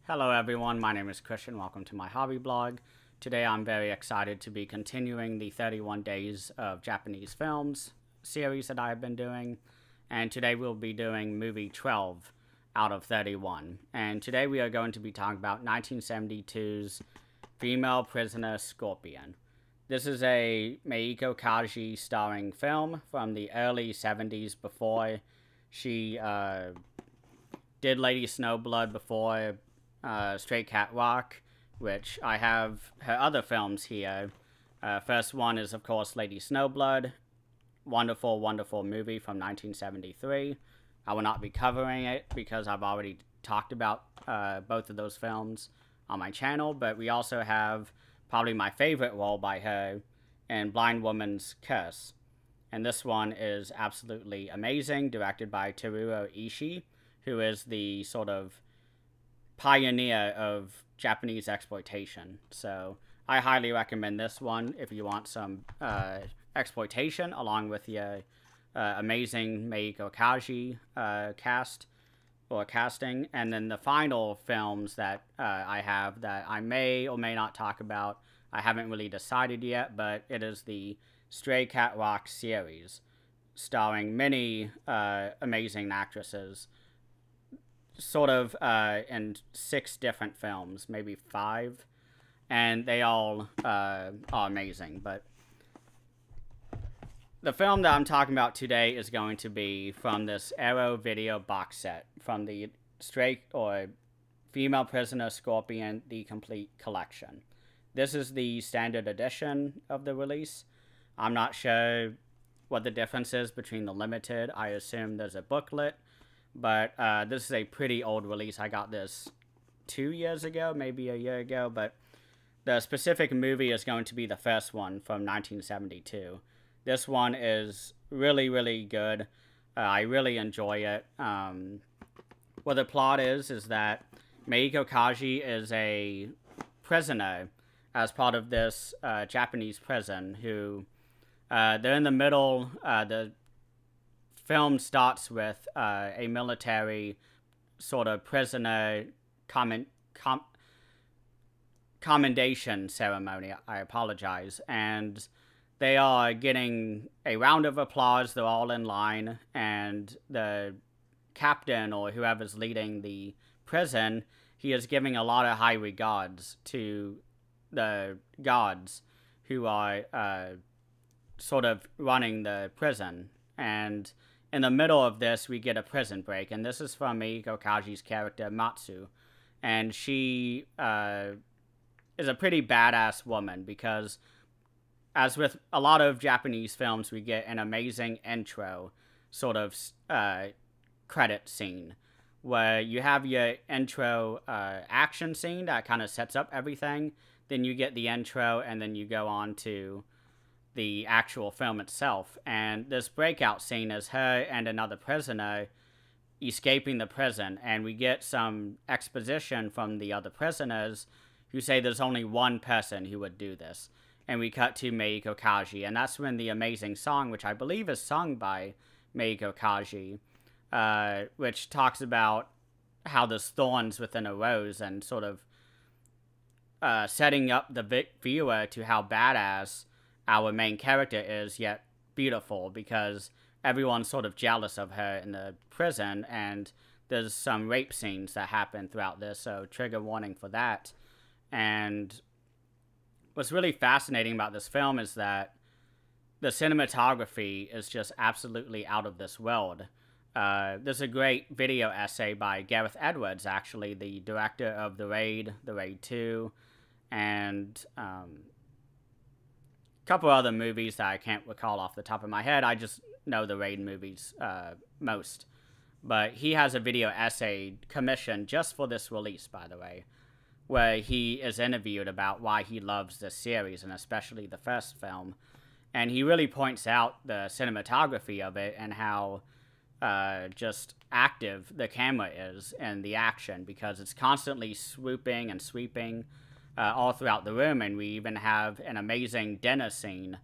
Hello everyone, my name is Christian. Welcome to my hobby blog. Today I'm very excited to be continuing the 31 Days of Japanese Films series that I've been doing. And today we'll be doing movie 12 out of 31. And today we are going to be talking about 1972's Female Prisoner Scorpion. This is a Meiko Kaji starring film from the early 70s before she did Lady Snowblood before Stray Cat Rock, which I have her other films here. First one is, of course, Lady Snowblood. Wonderful, wonderful movie from 1973. I will not be covering it because I've already talked about both of those films on my channel, but we also have probably my favorite role by her in Blind Woman's Curse. And this one is absolutely amazing, directed by Teruo Ishii, who is the sort of pioneer of Japanese exploitation. So I highly recommend this one if you want some exploitation along with your amazing Meiko Kaji cast or casting. And then the final films that I have that I may or may not talk about, I haven't really decided yet, but it is the Stray Cat Rock series starring many amazing actresses, sort of in 6 different films, maybe 5, and they all are amazing. But the film that I'm talking about today is going to be from this Arrow video box set from the Stray or Female Prisoner Scorpion The Complete Collection. This is the standard edition of the release. I'm not sure what the difference is between the limited. I assume there's a booklet. But this is a pretty old release. I got this 2 years ago, maybe a year ago. But the specific movie is going to be the first one from 1972. This one is really, really good. I really enjoy it. What the plot is that Meiko Kaji is a prisoner as part of this Japanese prison who they're in the middle. The film starts with a military sort of prisoner commendation ceremony. I apologize. And they are getting a round of applause. They're all in line. And the captain or whoever's leading the prison, he is giving a lot of high regards to the guards who are sort of running the prison. And in the middle of this, we get a prison break, and this is from Meiko Kaji's character, Matsu. And she is a pretty badass woman because, as with a lot of Japanese films, we get an amazing intro sort of credit scene where you have your intro action scene that kind of sets up everything. Then you get the intro, and then you go on to the actual film itself. And this breakout scene is her and another prisoner escaping the prison, and we get some exposition from the other prisoners who say there's only one person who would do this. And we cut to Meiko Kaji, and that's when the amazing song, which I believe is sung by Meiko Kaji, which talks about how there's thorns within a rose, and sort of setting up the viewer to how badass our main character is, yet beautiful, because everyone's sort of jealous of her in the prison, and there's some rape scenes that happen throughout this, so trigger warning for that. And what's really fascinating about this film is that the cinematography is just absolutely out of this world. There's a great video essay by Gareth Edwards, actually, the director of The Raid 2, and couple other movies that I can't recall off the top of my head. I just know the Raid movies most. But he has a video essay commissioned just for this release, by the way, where he is interviewed about why he loves this series, and especially the first film. And he really points out the cinematography of it and how just active the camera is in the action, because it's constantly swooping and sweeping all throughout the room. And we even have an amazing dinner scene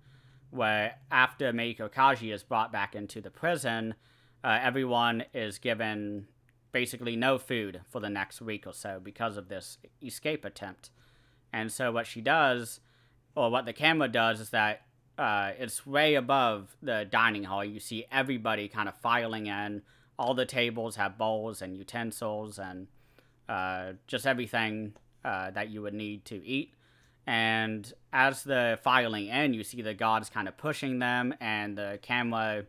where after Meiko Kaji is brought back into the prison, everyone is given basically no food for the next week or so because of this escape attempt. And so what she does, or what the camera does, is that it's way above the dining hall. You see everybody kind of filing in. All the tables have bowls and utensils and just everything that you would need to eat. And as the filing in, you see the gods kind of pushing them, and the camera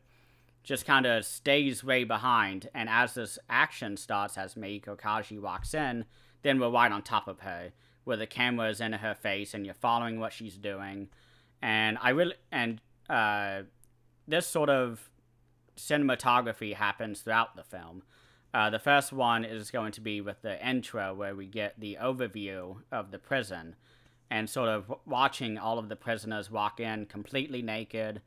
just kind of stays way behind. And as this action starts, as Meiko Kaji walks in, then we're right on top of her, where the camera is in her face and you're following what she's doing. And this sort of cinematography happens throughout the film. The first one is going to be with the intro, where we get the overview of the prison and sort of watching all of the prisoners walk in completely naked,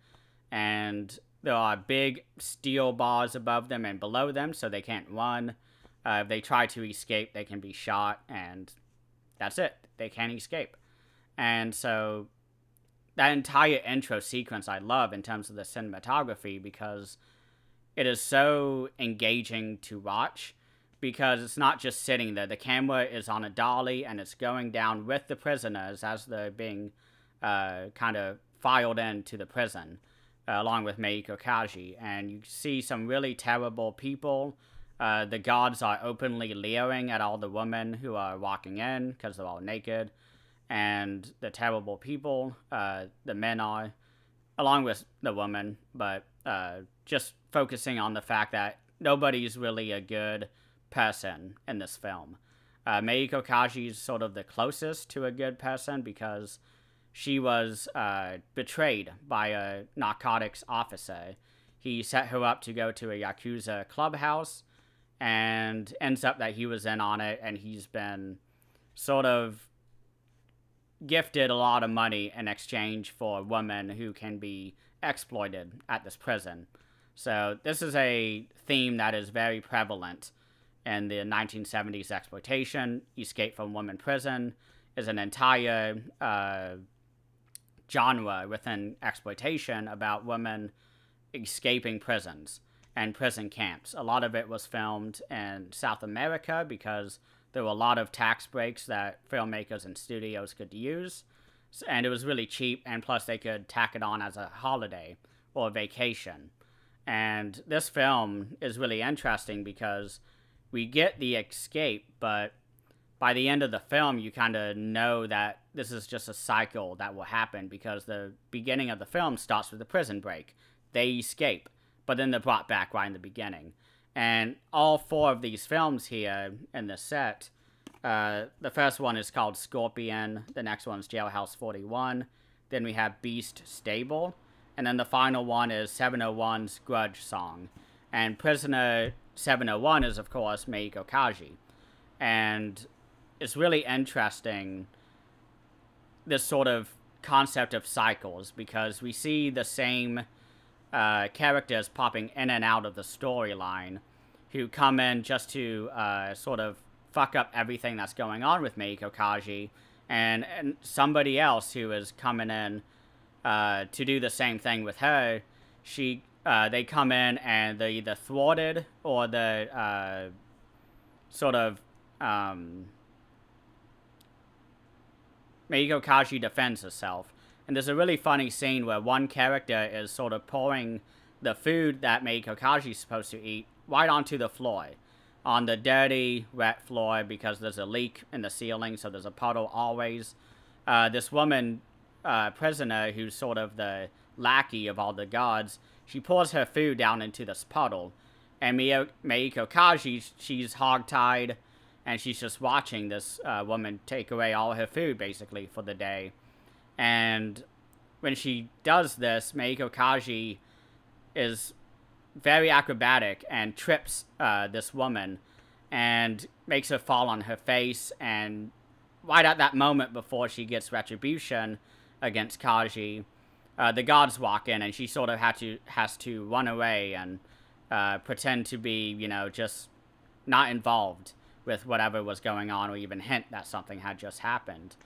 and there are big steel bars above them and below them so they can't run. If they try to escape, they can be shot, and that's it. They can't escape. And so that entire intro sequence I love in terms of the cinematography, because it is so engaging to watch, because it's not just sitting there. The camera is on a dolly, and it's going down with the prisoners as they're being kind of filed into the prison, along with Meiko Kaji. And you see some really terrible people. The gods are openly leering at all the women who are walking in, because they're all naked. And the terrible people, the men are, along with the women, but just focusing on the fact that nobody's really a good person in this film. Meiko Kaji is sort of the closest to a good person, because she was betrayed by a narcotics officer. He set her up to go to a Yakuza clubhouse, and ends up that he was in on it, and he's been sort of gifted a lot of money in exchange for women who can be exploited at this prison. So this is a theme that is very prevalent in the 1970s exploitation. Escape from Women Prison is an entire genre within exploitation about women escaping prisons and prison camps. A lot of it was filmed in South America because there were a lot of tax breaks that filmmakers and studios could use, and it was really cheap, and plus they could tack it on as a holiday or a vacation. And this film is really interesting because we get the escape, but by the end of the film, you kind of know that this is just a cycle that will happen, because the beginning of the film starts with the prison break. They escape, but then they're brought back right in the beginning. And all four of these films here in the set, the first one is called Scorpion, the next one's Jailhouse 41, then we have Beast Stable, and then the final one is 701's Grudge Song. And Prisoner 701 is, of course, Meiko Kaji. And it's really interesting, this sort of concept of cycles, because we see the same characters popping in and out of the storyline who come in just to sort of fuck up everything that's going on with Meiko Kaji, and somebody else who is coming in to do the same thing with her. They come in and they're either thwarted or the sort of Meiko Kaji defends herself. And there's a really funny scene where one character is sort of pouring the food that Meiko Kaji is supposed to eat right onto the floor, on the dirty, wet floor, because there's a leak in the ceiling, so there's a puddle always. This woman, prisoner, who's sort of the lackey of all the gods, she pours her food down into this puddle, and Meiko Kaji, she's hogtied, and she's just watching this woman take away all her food, basically, for the day. And when she does this, Meiko Kaji is very acrobatic and trips this woman and makes her fall on her face. And right at that moment, before she gets retribution against Kaji, the gods walk in, and she sort of has to run away and pretend to be, just not involved with whatever was going on, or even hint that something had just happened.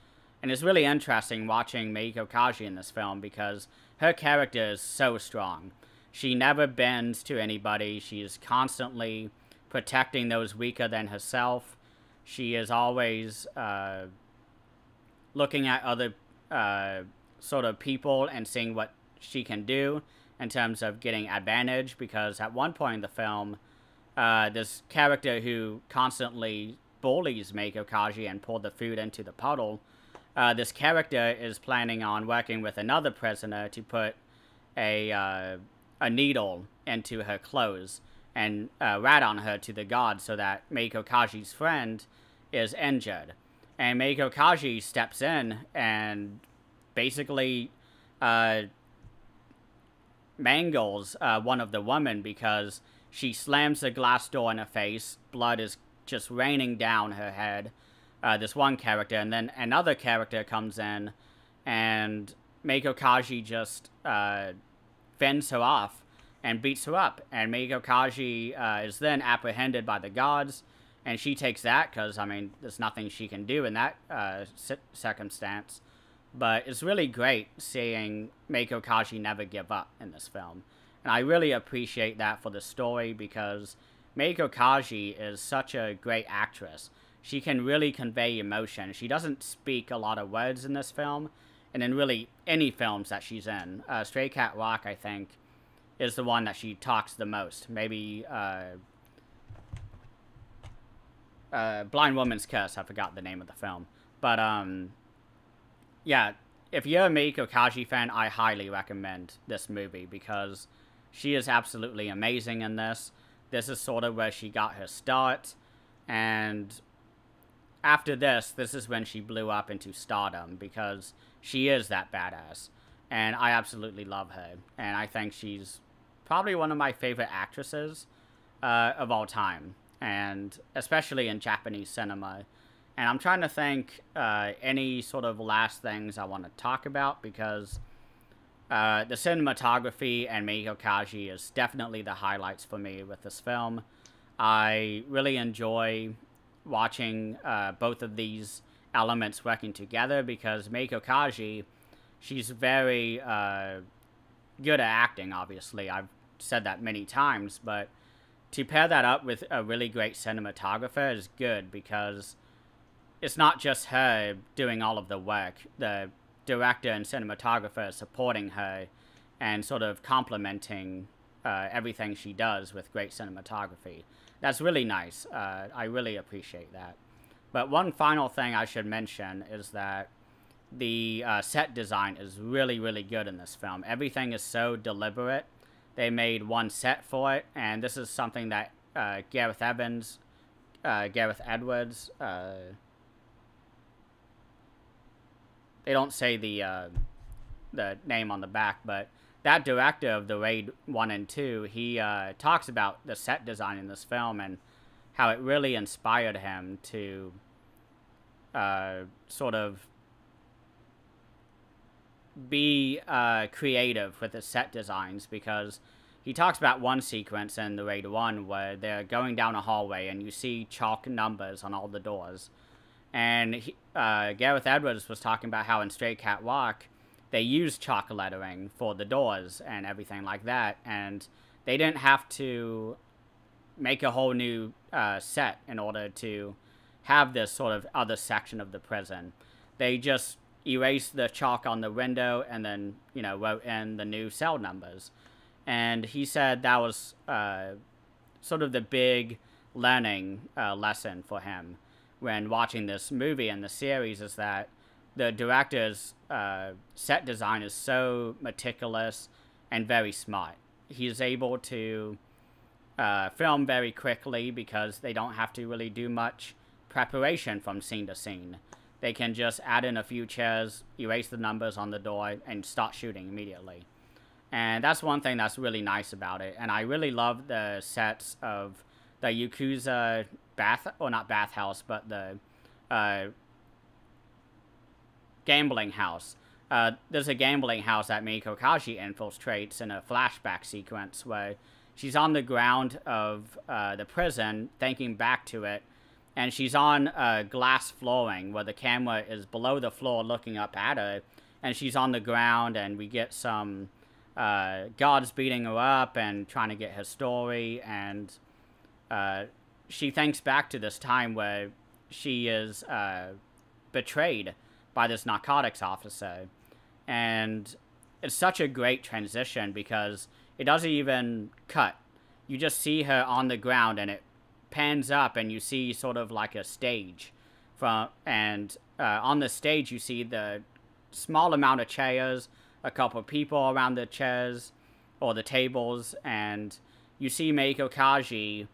And it's really interesting watching Meiko Kaji in this film, because her character is so strong. She never bends to anybody. She's constantly protecting those weaker than herself. She is always looking at other sort of people and seeing what she can do in terms of getting advantage, because at one point in the film, this character who constantly bullies Meiko Kaji and pulled the food into the puddle, this character is planning on working with another prisoner to put a needle into her clothes and rat on her to the gods so that Meiko Kaji's friend is injured. And Meiko Kaji steps in and basically mangles one of the women because she slams the glass door in her face. Blood is just raining down her head, this one character. And then another character comes in and Meiko Kaji just fends her off and beats her up. And Meiko Kaji is then apprehended by the gods. And she takes that because, I mean, there's nothing she can do in that circumstance. But it's really great seeing Meiko Kaji never give up in this film. And I really appreciate that for the story because Meiko Kaji is such a great actress. She can really convey emotion. She doesn't speak a lot of words in this film, and in really any films that she's in. Stray Cat Rock, I think, is the one that she talks the most. Maybe Blind Woman's Curse, I forgot the name of the film. But, yeah, if you're a Meiko Kaji fan, I highly recommend this movie because she is absolutely amazing in this. This is sort of where she got her start, and after this is when she blew up into stardom because she is that badass, and I absolutely love her, and I think she's probably one of my favorite actresses of all time, and especially in Japanese cinema. And I'm trying to think any sort of last things I want to talk about because the cinematography and Meiko Kaji is definitely the highlights for me with this film. I really enjoy watching both of these elements working together because Meiko Kaji, she's very good at acting, obviously. I've said that many times, but to pair that up with a really great cinematographer is good because it's not just her doing all of the work. The director and cinematographer supporting her and sort of complementing everything she does with great cinematography. That's really nice. I really appreciate that. But one final thing I should mention is that the set design is really, really good in this film. Everything is so deliberate. They made one set for it, and this is something that Gareth Edwards, they don't say the name on the back, but that director of The Raid 1 and 2, he talks about the set design in this film and how it really inspired him to sort of be creative with the set designs, because he talks about one sequence in The Raid 1 where they're going down a hallway and you see chalk numbers on all the doors. And Gareth Edwards was talking about how in Stray Cat Walk, they used chalk lettering for the doors and everything like that. And they didn't have to make a whole new set in order to have this sort of other section of the prison. They just erased the chalk on the window and then, you know, wrote in the new cell numbers. And he said that was sort of the big learning lesson for him when watching this movie and the series, is that the director's set design is so meticulous and very smart. He's able to film very quickly because they don't have to really do much preparation from scene to scene. They can just add in a few chairs, erase the numbers on the door, and start shooting immediately. And that's one thing that's really nice about it. And I really love the sets of the Yakuza not bathhouse, but the gambling house. There's a gambling house that Meiko Kaji infiltrates in a flashback sequence where she's on the ground of the prison, thinking back to it, and she's on glass flooring where the camera is below the floor looking up at her, and she's on the ground, and we get some guards beating her up and trying to get her story, and she thinks back to this time where she is betrayed by this narcotics officer. And it's such a great transition because it doesn't even cut. You just see her on the ground and it pans up and you see sort of like a stage. And on the stage you see the small amount of chairs, a couple of people around the chairs or the tables, and you see Meiko Kaji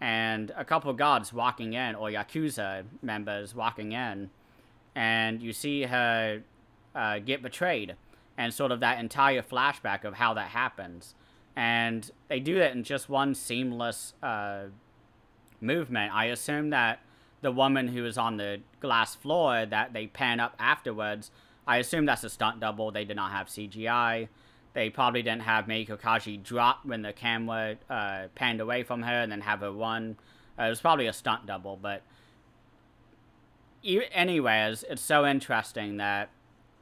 and a couple of guards walking in, or Yakuza members walking in, and you see her get betrayed, and sort of that entire flashback of how that happens. And they do that in just one seamless movement. I assume that the woman who is on the glass floor that they pan up afterwards, I assume that's a stunt double. They did not have CGI. They probably didn't have Meiko Kaji drop when the camera panned away from her and then have her run. It was probably a stunt double, but anyways, it's so interesting that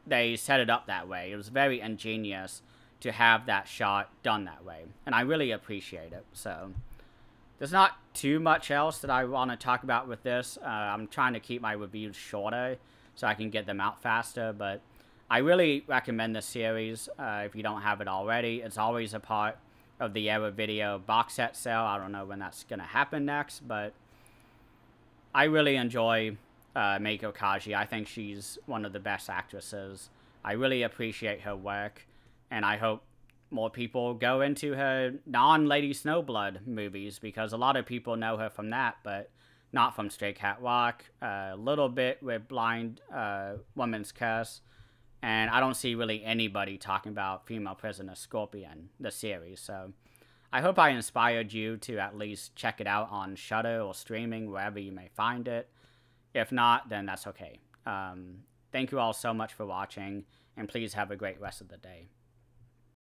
they set it up that way. It was very ingenious to have that shot done that way, and I really appreciate it. So there's not too much else that I want to talk about with this. I'm trying to keep my reviews shorter so I can get them out faster, but I really recommend this series if you don't have it already. It's always a part of the Era Video box set sale. I don't know when that's going to happen next, but I really enjoy Meiko Kaji. I think she's one of the best actresses. I really appreciate her work, and I hope more people go into her non-Lady Snowblood movies, because a lot of people know her from that, but not from Stray Cat Rock, a little bit with Blind Woman's Curse, and I don't see really anybody talking about Female Prisoner Scorpion, the series. So I hope I inspired you to at least check it out on Shudder or streaming, wherever you may find it. If not, then that's okay. Thank you all so much for watching, and please have a great rest of the day.